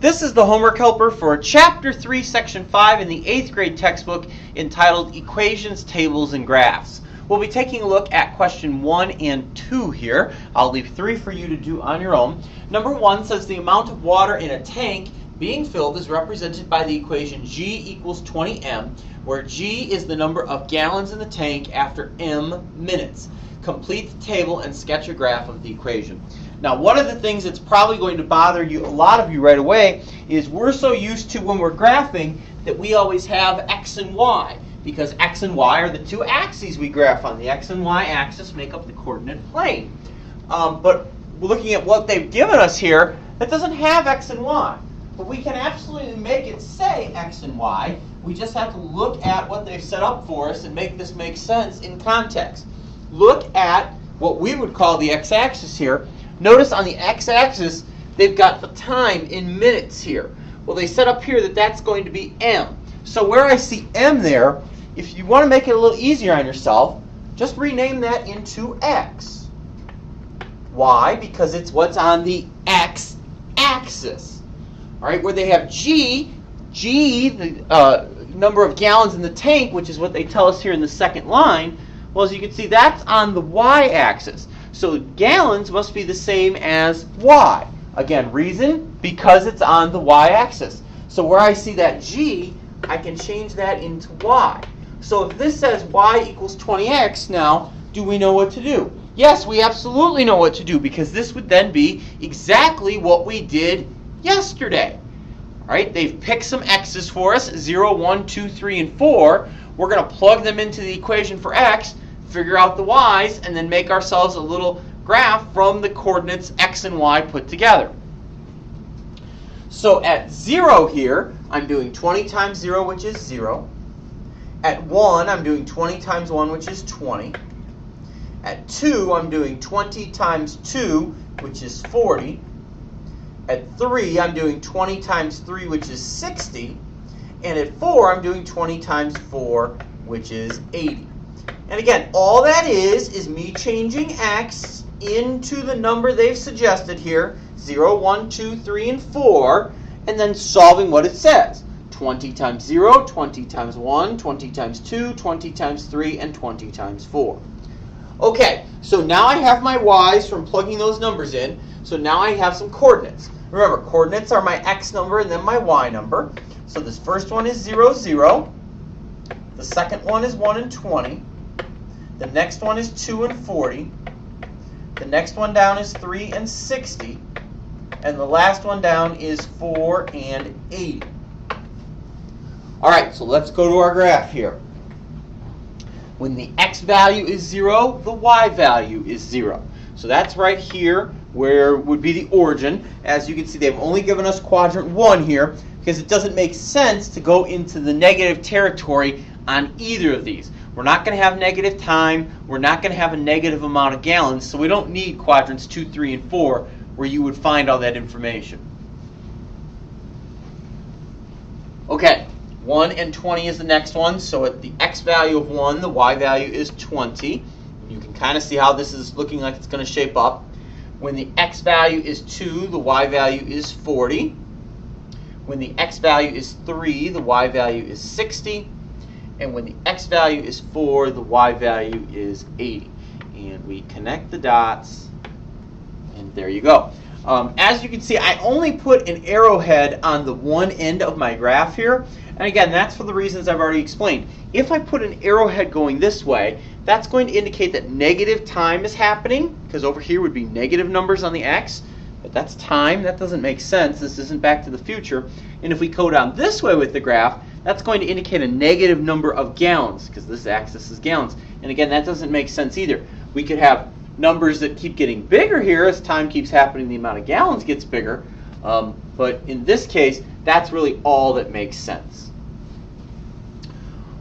This is the homework helper for Chapter 3, Section 5 in the 8th grade textbook entitled Equations, Tables, and Graphs. We'll be taking a look at question 1 and 2 here. I'll leave 3 for you to do on your own. Number 1 says the amount of water in a tank being filled is represented by the equation G equals 20m, where G is the number of gallons in the tank after m minutes. Complete the table and sketch a graph of the equation. Now, one of the things that's probably going to bother you, a lot of you right away, is we're so used to when we're graphing that we always have x and y, because x and y are the two axes we graph on. The x and y axis make up the coordinate plane. But looking at what they've given us here, that doesn't have x and y. But we can absolutely make it say x and y. We just have to look at what they've set up for us and make this make sense in context. Look at what we would call the x-axis here. Notice on the x-axis, they've got the time in minutes here. Well, they set up here that that's going to be m. So where I see m there, if you want to make it a little easier on yourself, just rename that into x. Why? Because it's what's on the x-axis. All right, where they have g, the number of gallons in the tank, which is what they tell us here in the second line, well, as you can see, that's on the y-axis. So gallons must be the same as y. Again, reason? Because it's on the y-axis. So where I see that g, I can change that into y. So if this says y equals 20x now, do we know what to do? Yes, we absolutely know what to do, because this would then be exactly what we did yesterday. All right, they've picked some x's for us, 0, 1, 2, 3, and 4. We're going to plug them into the equation for x, figure out the y's, and then make ourselves a little graph from the coordinates x and y put together. So at 0 here, I'm doing 20 times 0, which is 0. At 1, I'm doing 20 times 1, which is 20. At 2, I'm doing 20 times 2, which is 40. At 3, I'm doing 20 times 3, which is 60. And at 4, I'm doing 20 times 4, which is 80. And again, all that is me changing x into the number they've suggested here, 0, 1, 2, 3, and 4, and then solving what it says. 20 times 0, 20 times 1, 20 times 2, 20 times 3, and 20 times 4. Okay, so now I have my y's from plugging those numbers in, so now I have some coordinates. Remember, coordinates are my x number and then my y number. So this first one is 0, 0. The second one is 1 and 20. The next one is 2 and 40. The next one down is 3 and 60. And the last one down is 4 and 80. All right, so let's go to our graph here. When the x value is 0, the y value is 0. So that's right here where would be the origin. As you can see, they've only given us quadrant 1 here because it doesn't make sense to go into the negative territory on either of these. We're not going to have negative time. We're not going to have a negative amount of gallons, so we don't need quadrants 2, 3, and 4 where you would find all that information. Okay, 1 and 20 is the next one. So at the x value of 1, the y value is 20. You can kind of see how this is looking like it's going to shape up. When the x value is 2, the y value is 40. When the x value is 3, the y value is 60. And when the x value is 4, the y value is 80. And we connect the dots, and there you go. As you can see, I only put an arrowhead on the one end of my graph here. And again, that's for the reasons I've already explained. If I put an arrowhead going this way, that's going to indicate that negative time is happening, because over here would be negative numbers on the x. But that's time. That doesn't make sense. This isn't Back to the Future. And if we go down this way with the graph, that's going to indicate a negative number of gallons, because this axis is gallons. And again, that doesn't make sense either. We could have numbers that keep getting bigger here as time keeps happening, the amount of gallons gets bigger. But in this case, that's really all that makes sense.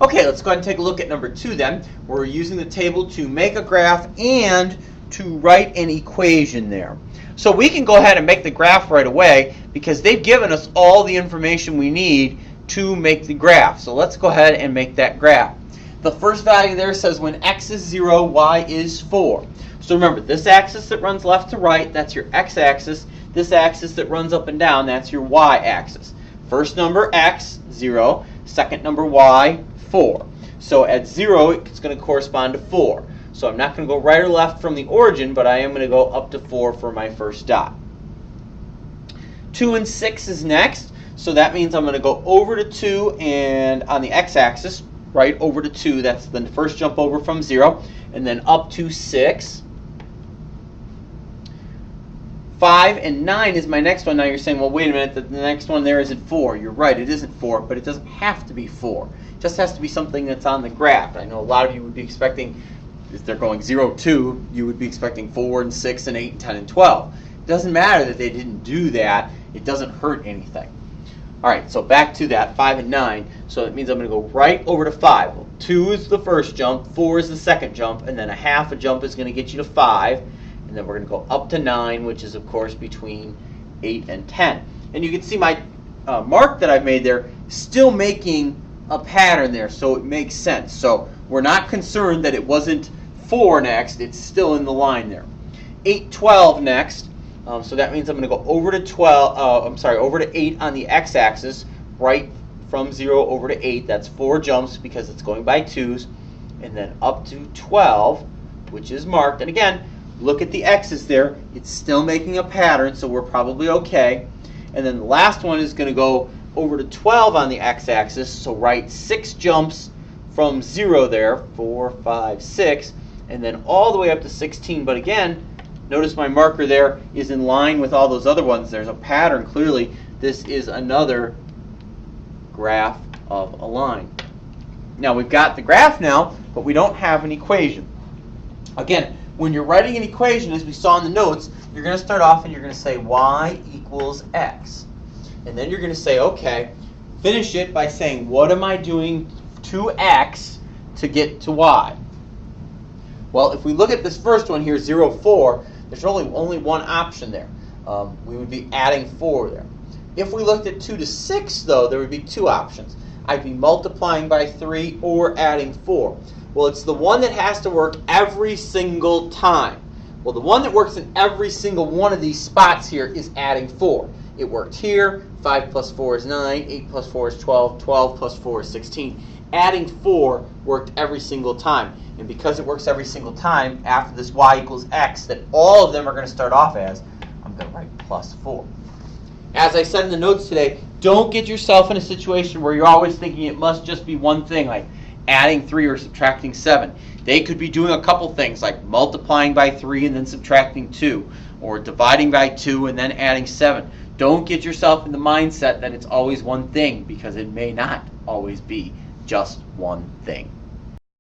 Okay, let's go ahead and take a look at number 2 then. We're using the table to make a graph and to write an equation there. So we can go ahead and make the graph right away because they've given us all the information we need to make the graph. So let's go ahead and make that graph. The first value there says when x is 0, y is 4. So remember, this axis that runs left to right, that's your x-axis. this axis that runs up and down, that's your y-axis. First number, x, 0. Second number, y, 4. So at 0, it's going to correspond to 4. So I'm not going to go right or left from the origin, but I am going to go up to 4 for my first dot. 2 and 6 is next. So that means I'm going to go over to 2 and on the x-axis, right over to 2. That's the first jump over from 0. And then up to 6. 5 and 9 is my next one. Now you're saying, well, wait a minute, the next one there isn't 4. You're right, it isn't 4, but it doesn't have to be 4. It just has to be something that's on the graph. I know a lot of you would be expecting, if they're going 0, 2, you would be expecting 4 and 6 and 8 and 10 and 12. It doesn't matter that they didn't do that. It doesn't hurt anything. All right, so back to that, 5 and 9. So it means I'm going to go right over to 5. Well, 2 is the first jump, 4 is the second jump, and then a half a jump is going to get you to 5. And then we're going to go up to 9, which is, of course, between 8 and 10. And you can see my mark that I've made there still making a pattern there, so it makes sense. So we're not concerned that it wasn't 4 next. It's still in the line there. 8, 12 next. So that means I'm going to go over to 12. Over to 8 on the x-axis, right from 0 over to 8. That's 4 jumps because it's going by 2s, and then up to 12, which is marked. And again, look at the x's there. It's still making a pattern, so we're probably okay. And then the last one is going to go over to 12 on the x-axis. So write 6 jumps from 0 there, 4, 5, 6, and then all the way up to 16. But again, notice my marker there is in line with all those other ones. There's a pattern clearly. This is another graph of a line. Now we've got the graph now, but we don't have an equation. Again, when you're writing an equation, as we saw in the notes, you're going to start off and you're going to say y equals x. And then you're going to say, okay, finish it by saying, what am I doing to x to get to y? Well, if we look at this first one here, 0, 4, there's only one option there. We would be adding 4 there. If we looked at 2 to 6, though, there would be 2 options. I'd be multiplying by 3 or adding 4. Well, it's the one that has to work every single time. Well, the one that works in every single one of these spots here is adding 4. It worked here. 5 plus 4 is 9. 8 plus 4 is 12. 12 plus 4 is 16. Adding 4 worked every single time. And because it works every single time, after this y equals x, that all of them are going to start off as, I'm going to write plus 4. As I said in the notes today, don't get yourself in a situation where you're always thinking it must just be one thing, like adding 3 or subtracting 7. They could be doing a couple things, like multiplying by 3 and then subtracting 2, or dividing by 2 and then adding 7. Don't get yourself in the mindset that it's always one thing, because it may not always be just one thing.